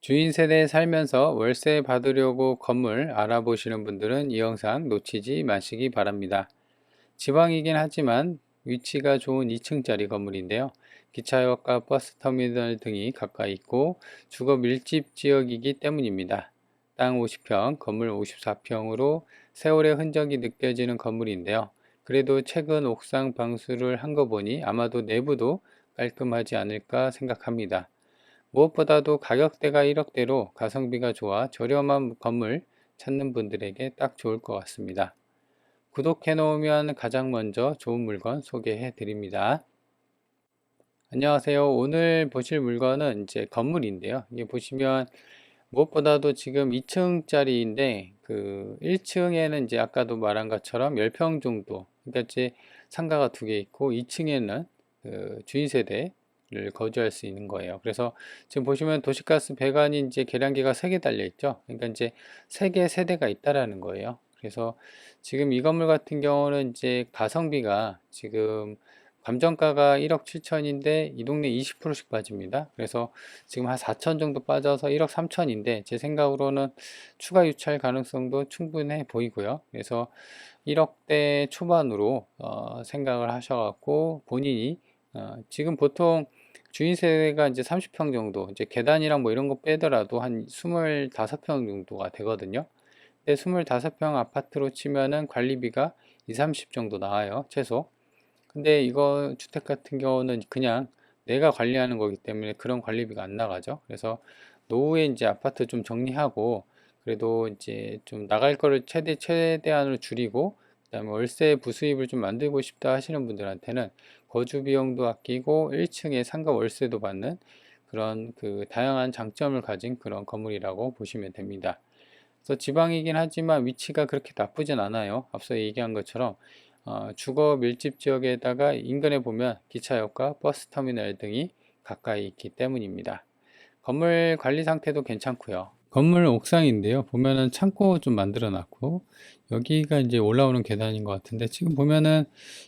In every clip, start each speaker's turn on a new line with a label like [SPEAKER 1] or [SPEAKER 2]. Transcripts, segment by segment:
[SPEAKER 1] 주인 세대에 살면서 월세 받으려고 건물 알아보시는 분들은 이 영상 놓치지 마시기 바랍니다. 지방이긴 하지만 위치가 좋은 2층짜리 건물인데요. 기차역과 버스터미널 등이 가까이 있고 주거 밀집 지역이기 때문입니다. 땅 50평, 건물 54평으로 세월의 흔적이 느껴지는 건물인데요. 그래도 최근 옥상 방수를 한 거 보니 아마도 내부도 깔끔하지 않을까 생각합니다. 무엇보다도 가격대가 1억대로 가성비가 좋아 저렴한 건물 찾는 분들에게 딱 좋을 것 같습니다. 구독해 놓으면 가장 먼저 좋은 물건 소개해 드립니다. 안녕하세요. 오늘 보실 물건은 이제 건물인데요. 이게 보시면 무엇보다도 지금 2층짜리인데 그 1층에는 이제 아까도 말한 것처럼 10평 정도, 그러니까 이제 상가가 두 개 있고 2층에는 그 주인 세대를 거주할 수 있는 거예요. 그래서 지금 보시면 도시가스 배관이 이제 계량기가 3개 달려 있죠. 그러니까 이제 3개 세대가 있다라는 거예요. 그래서 지금 이 건물 같은 경우는 이제 가성비가 지금 감정가가 1억 7천인데 이 동네 20%씩 빠집니다. 그래서 지금 한 4천 정도 빠져서 1억 3천인데 제 생각으로는 추가 유찰 가능성도 충분해 보이고요. 그래서 1억대 초반으로 생각을 하셔갖고 본인이 지금 보통 주인 세대가 이제 30평 정도, 이제 계단이랑 뭐 이런 거 빼더라도 한 25평 정도가 되거든요. 근데 25평 아파트로 치면은 관리비가 2, 30 정도 나와요, 최소. 근데 이거 주택 같은 경우는 그냥 내가 관리하는 거기 때문에 그런 관리비가 안 나가죠. 그래서 노후에 이제 아파트 좀 정리하고 그래도 이제 좀 나갈 거를 최대한으로 줄이고 그다음에 월세 부수입을 좀 만들고 싶다 하시는 분들한테는 거주 비용도 아끼고 1층에 상가 월세도 받는 그런 그 다양한 장점을 가진 그런 건물이라고 보시면 됩니다. 그래서 지방이긴 하지만 위치가 그렇게 나쁘진 않아요. 앞서 얘기한 것처럼 주거 밀집 지역에다가 인근에 보면 기차역과 버스터미널 등이 가까이 있기 때문입니다. 건물 관리 상태도 괜찮고요. 건물 옥상인데요. 보면은 창고 좀 만들어 놨고 여기가 이제 올라오는 계단인 것 같은데 지금 보면은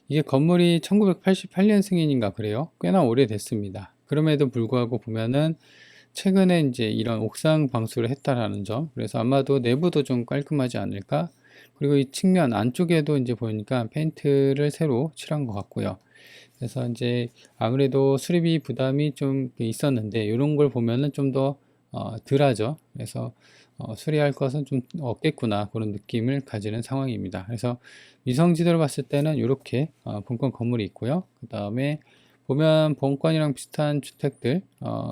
[SPEAKER 1] 이게 건물이 1988년 승인인가 그래요. 꽤나 오래됐습니다. 그럼에도 불구하고 보면은 최근에 이제 이런 옥상 방수를 했다라는 점, 그래서 아마도 내부도 좀 깔끔하지 않을까. 그리고 이 측면 안쪽에도 이제 보니까 페인트를 새로 칠한 것 같고요. 그래서 이제 아무래도 수리비 부담이 좀 있었는데 이런 걸 보면은 좀 더 덜하죠. 그래서 수리할 것은 좀 없겠구나 그런 느낌을 가지는 상황입니다. 그래서 위성지도를 봤을 때는 이렇게 본권 건물이 있고요. 그 다음에 보면 본권이랑 비슷한 주택들,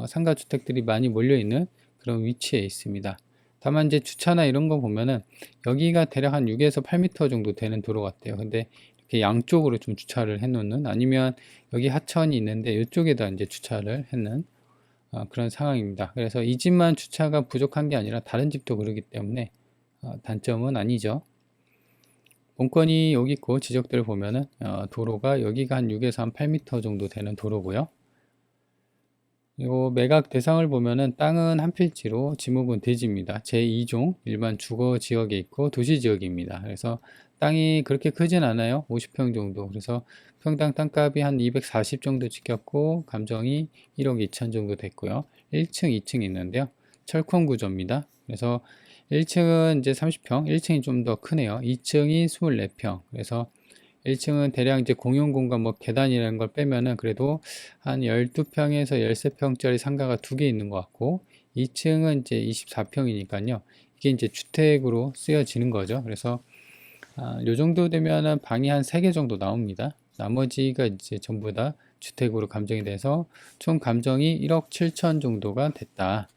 [SPEAKER 1] 상가 주택들이 많이 몰려 있는 그런 위치에 있습니다. 다만 이제 주차나 이런 거 보면은 여기가 대략 한 6에서 8m 정도 되는 도로 같아요. 근데 이렇게 양쪽으로 좀 주차를 해 놓는, 아니면 여기 하천이 있는데 이쪽에다 이제 주차를 했는 그런 상황입니다. 그래서 이 집만 주차가 부족한 게 아니라 다른 집도 그러기 때문에 단점은 아니죠. 본건이 여기 있고 지적들을 보면은 도로가 여기가 한 6에서 한 8m 정도 되는 도로고요. 그리고 매각 대상을 보면은 땅은 한 필지로 지목은 대지입니다. 제2종 일반 주거 지역에 있고 도시 지역입니다. 그래서 땅이 그렇게 크진 않아요. 50평 정도. 그래서 평당 땅값이 한 240 정도 찍혔고 감정이 1억 2천 정도 됐고요. 1층, 2층 있는데요. 철콘 구조입니다. 그래서 1층은 이제 30평, 1층이 좀 더 크네요. 2층이 24평. 그래서 1층은 대략 이제 공용 공간 뭐 계단이라는 걸 빼면은 그래도 한 12평에서 13평짜리 상가가 두 개 있는 것 같고 2층은 이제 24평이니까요. 이게 이제 주택으로 쓰여지는 거죠. 그래서 요 정도 되면은 방이 한 3개 정도 나옵니다. 나머지가 이제 전부 다 주택으로 감정이 돼서 총 감정이 1억 7천 정도가 됐다.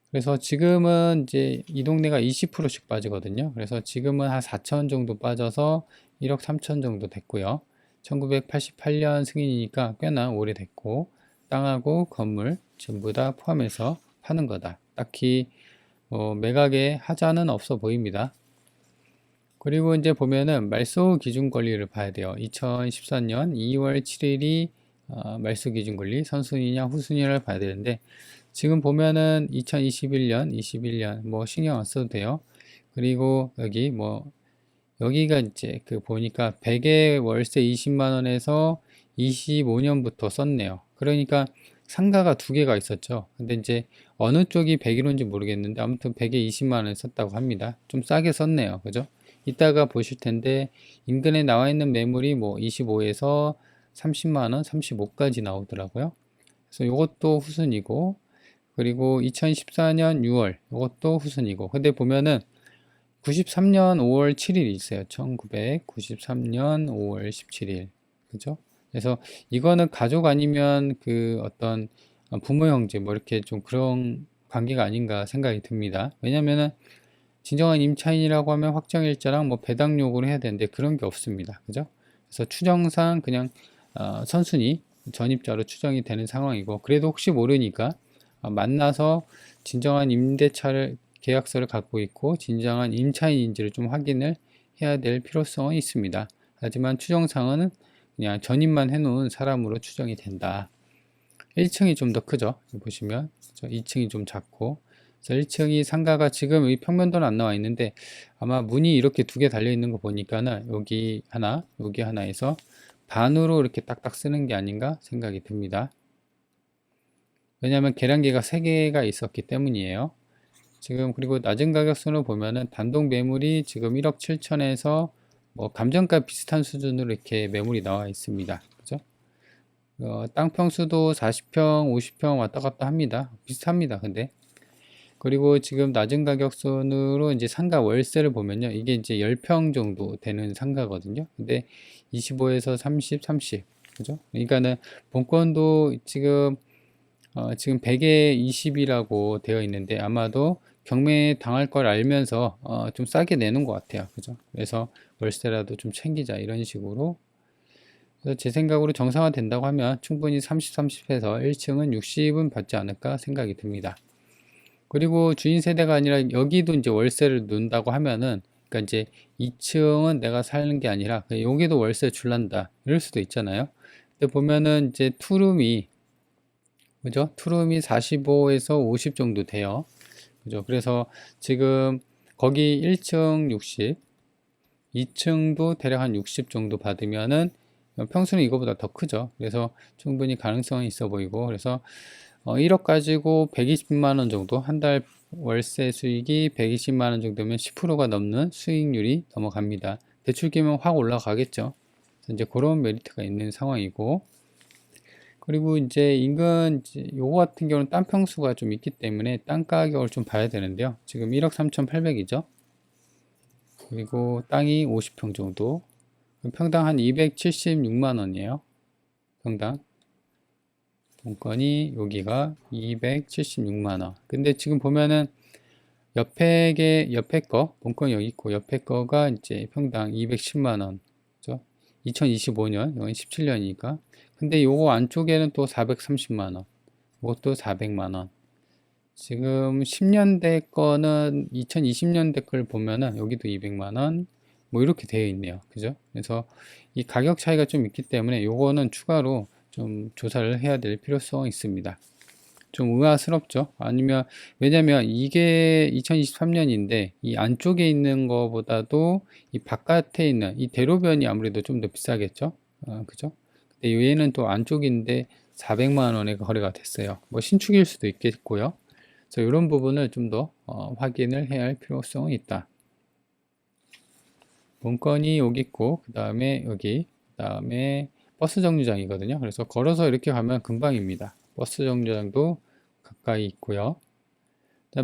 [SPEAKER 1] 그래서 지금은 이제 이 동네가 20%씩 빠지거든요. 그래서 지금은 한 4천 정도 빠져서 1억 3천 정도 됐고요. 1988년 승인이니까 꽤나 오래됐고 땅하고 건물 전부 다 포함해서 파는 거다. 딱히 매각에 하자는 없어 보입니다. 그리고 이제 보면은 말소 기준 권리를 봐야 돼요. 2014년 2월 7일이 말소 기준 권리 선순위냐 후순위를 봐야 되는데 지금 보면은 2021년, 21년 뭐 신경 안 써도 돼요. 그리고 여기 뭐 여기가 이제 그 보니까 100에 월세 20만 원에서 25년부터 썼네요. 그러니까 상가가 두 개가 있었죠. 근데 이제 어느 쪽이 101호인지 모르겠는데 아무튼 100에 20만 원 썼다고 합니다. 좀 싸게 썼네요. 그죠? 이따가 보실 텐데 인근에 나와 있는 매물이 뭐 25에서 30만 원, 35까지 나오더라고요. 그래서 이것도 후순이고, 그리고 2014년 6월 이것도 후순이고. 근데 보면은 93년 5월 7일이 있어요. 1993년 5월 17일. 그죠? 그래서 이거는 가족 아니면 그 어떤 부모 형제 뭐 이렇게 좀 그런 관계가 아닌가 생각이 듭니다. 왜냐면은 진정한 임차인이라고 하면 확정일자랑 뭐 배당 요구를 해야 되는데 그런 게 없습니다. 그죠? 그래서 추정상 그냥 선순위 전입자로 추정이 되는 상황이고, 그래도 혹시 모르니까 만나서 진정한 임대차를 계약서를 갖고 있고 진정한 임차인인지를 좀 확인을 해야 될 필요성은 있습니다. 하지만 추정상은 그냥 전입만 해놓은 사람으로 추정이 된다. 1층이 좀 더 크죠. 보시면 2층이 좀 작고, 그래서 1층이 상가가 지금 이 평면도는 안 나와 있는데 아마 문이 이렇게 두 개 달려 있는 거 보니까는 여기 하나, 여기 하나에서 반으로 이렇게 딱딱 쓰는 게 아닌가 생각이 듭니다. 왜냐하면 계량기가 3개가 있었기 때문이에요. 지금 그리고 낮은 가격선을 보면은 단독 매물이 지금 1억 7천에서 뭐 감정가 비슷한 수준으로 이렇게 매물이 나와 있습니다. 그죠? 땅 평수도 40평, 50평 왔다 갔다 합니다. 비슷합니다. 근데 그리고 지금 낮은 가격선으로 이제 상가 월세를 보면요. 이게 이제 10평 정도 되는 상가거든요. 근데 25에서 30, 30. 그죠? 그러니까는 본건도 지금 100에 20이라고 되어 있는데 아마도 경매 당할 걸 알면서 좀 싸게 내는 것 같아요. 그죠? 그래서 월세라도 좀 챙기자 이런 식으로. 그래서 제 생각으로 정상화 된다고 하면 충분히 30, 30해서 1층은 60은 받지 않을까 생각이 듭니다. 그리고 주인 세대가 아니라 여기도 이제 월세를 넣는다고 하면은, 그러니까 이제 2층은 내가 사는 게 아니라 여기도 월세 줄란다 이럴 수도 있잖아요. 근데 보면은 이제 투룸이, 그죠? 투룸이 45에서 50 정도 돼요. 그죠? 그래서 지금 거기 1층 60, 2층도 대략 한 60 정도 받으면은 평수는 이거보다 더 크죠. 그래서 충분히 가능성이 있어 보이고, 그래서 1억 가지고 120만 원 정도, 한 달 월세 수익이 120만 원 정도면 10%가 넘는 수익률이 넘어갑니다. 대출기면 확 올라가겠죠. 이제 그런 메리트가 있는 상황이고, 그리고 이제 인근 요거 같은 경우는 땅 평수가 좀 있기 때문에 땅 가격을 좀 봐야 되는데요. 지금 1억 3,800이죠. 그리고 땅이 50평 정도, 평당 한 276만 원이에요. 평당. 본건이 여기가 276만 원. 근데 지금 보면은 옆에 거, 본건 여기 있고 옆에 거가 이제 평당 210만 원. 그죠? 2025년, 여기 17년이니까. 근데 요거 안쪽에는 또 430만 원. 이것도 400만 원. 지금 10년대 거는 2020년대 걸 보면은 여기도 200만 원. 뭐 이렇게 되어 있네요. 그죠? 그래서 이 가격 차이가 좀 있기 때문에 요거는 추가로 좀 조사를 해야 될 필요성이 있습니다. 좀 의아스럽죠? 아니면, 왜냐면 이게 2023년인데 이 안쪽에 있는 거보다도 이 바깥에 있는 이 대로변이 아무래도 좀 더 비싸겠죠? 그죠? 근데 얘는 또 안쪽인데 400만 원에 거래가 됐어요. 뭐 신축일 수도 있겠고요. 그래서 이런 부분을 좀 더 확인을 해야 할 필요성이 있다. 본건이 여기 있고, 그 다음에 여기, 그 다음에 버스 정류장이거든요. 그래서 걸어서 이렇게 가면 금방입니다. 버스 정류장도 가까이 있고요.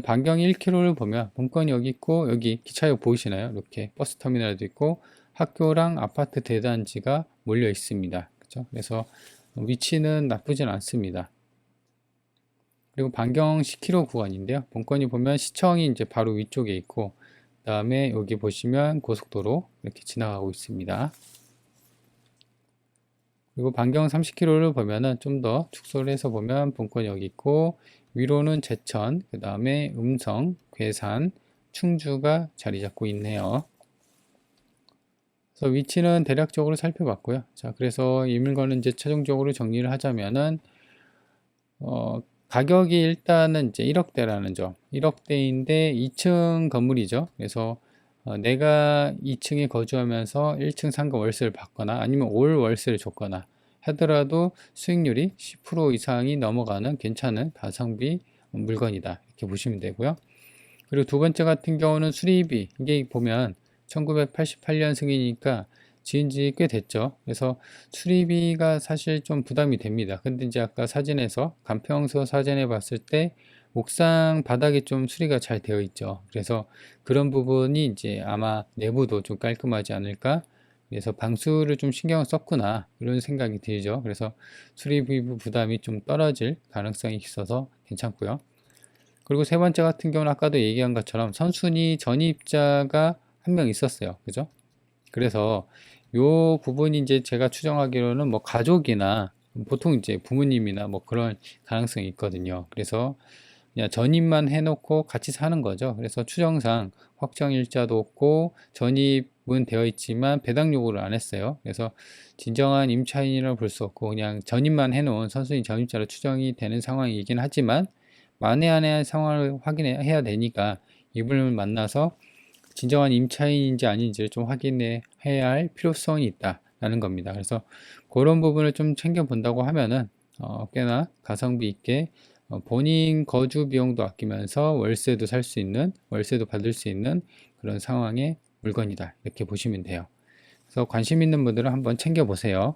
[SPEAKER 1] 반경 1km를 보면 본건이 여기 있고, 여기 기차역 보이시나요? 이렇게 버스 터미널도 있고 학교랑 아파트 대단지가 몰려 있습니다. 그렇죠? 그래서 위치는 나쁘진 않습니다. 그리고 반경 10km 구간인데요. 본건이 보면 시청이 이제 바로 위쪽에 있고, 그 다음에 여기 보시면 고속도로 이렇게 지나가고 있습니다. 그리고 반경 30km를 보면은 좀 더 축소를 해서 보면 본건이 여기 있고, 위로는 제천, 그 다음에 음성, 괴산, 충주가 자리 잡고 있네요. 그래서 위치는 대략적으로 살펴봤고요. 자, 그래서 이 물건은 이제 최종적으로 정리를 하자면은, 가격이 일단은 이제 1억대라는 점. 1억대인데 2층 건물이죠. 그래서 내가 2층에 거주하면서 1층 상가 월세를 받거나 아니면 올 월세를 줬거나 하더라도 수익률이 10% 이상이 넘어가는 괜찮은 가성비 물건이다. 이렇게 보시면 되고요. 그리고 두 번째 같은 경우는 수리비. 이게 보면 1988년생이니까 지은 지 꽤 됐죠. 그래서 수리비가 사실 좀 부담이 됩니다. 근데 이제 아까 사진에서 간평서 사진에 봤을 때 옥상 바닥이 좀 수리가 잘 되어 있죠. 그래서 그런 부분이 이제 아마 내부도 좀 깔끔하지 않을까. 그래서 방수를 좀 신경을 썼구나 이런 생각이 들죠. 그래서 수리비 부담이 좀 떨어질 가능성이 있어서 괜찮고요. 그리고 세 번째 같은 경우는 아까도 얘기한 것처럼 선순위 전입자가 한 명 있었어요. 그죠? 그래서 요 부분이 이제 제가 추정하기로는 뭐 가족이나 보통 이제 부모님이나 뭐 그런 가능성이 있거든요. 그래서 그냥 전입만 해놓고 같이 사는 거죠. 그래서 추정상 확정일자도 없고 전입은 되어 있지만 배당 요구를 안 했어요. 그래서 진정한 임차인이라고 볼 수 없고 그냥 전입만 해놓은 선순위 전입자로 추정이 되는 상황이긴 하지만 만에 안의 상황을 확인해야 되니까 이분을 만나서 진정한 임차인인지 아닌지를 좀 확인해야 할 필요성이 있다라는 겁니다. 그래서 그런 부분을 좀 챙겨본다고 하면은 꽤나 가성비 있게 본인 거주 비용도 아끼면서 월세도 살 수 있는, 월세도 받을 수 있는 그런 상황의 물건이다. 이렇게 보시면 돼요. 그래서 관심 있는 분들은 한번 챙겨보세요.